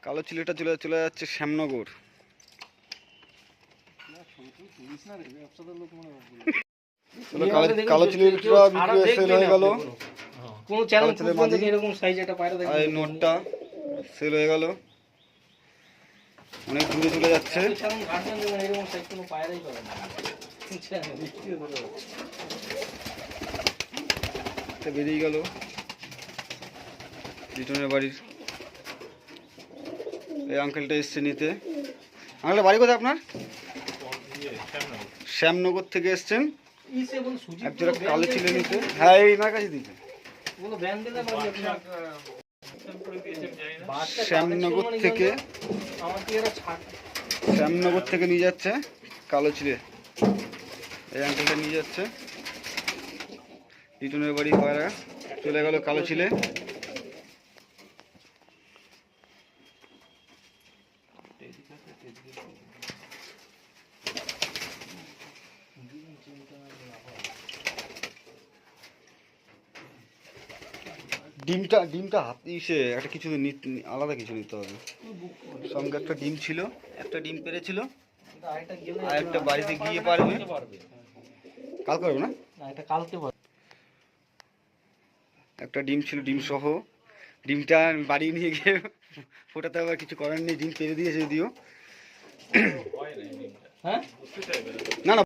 কালো চিলেটা চলে যাচ্ছে শ্যামনগর। কালো চিলেটা সেল হয়ে গেল। কোন চ্যানেল পর্যন্ত এরকম সাইজ একটা পায়রা দেখবেন। এই নোটটা সেল হয়ে গেল, অনেক দূরে চলে যাচ্ছে। চ্যানেল ঘাটবেন দেখবেন এরকম সাইজ কোনো পায়রাই পাবে না। বেরিয়ে গেল লিটনের বাড়ির। এই আঙ্কেলটা এসছে নিতে। আঙ্কেলটা বাড়ি কোথায় আপনার? শ্যামনগর থেকে এসছেন একজোড়া কালো চিলে নিতে। হ্যাঁ এই না কাছে দিতে। শ্যামনগর থেকে নিয়ে যাচ্ছে কালো চিলে। এই আঙ্কেলটা নিয়ে যাচ্ছে লিটনের বাড়ি পায়রা। চলে গেল কালো চিলে। ডিমটা হাত ইসে একটা কিছু আলাদা কিছু নিতে হবে। সঙ্গে একটা ডিম ছিল, একটা ডিম পেরেছিল, আর একটা বাড়িতে গিয়ে পারবে। কাল করবে না, কালকে একটা ডিম ছিল, ডিম সহ। ডিমটা বাড়ি নিয়ে গিয়ে ফোটাতে আবার কিছু করার নেই, ডিম পেরে দিয়েছে যদিও। হ্যাঁ না না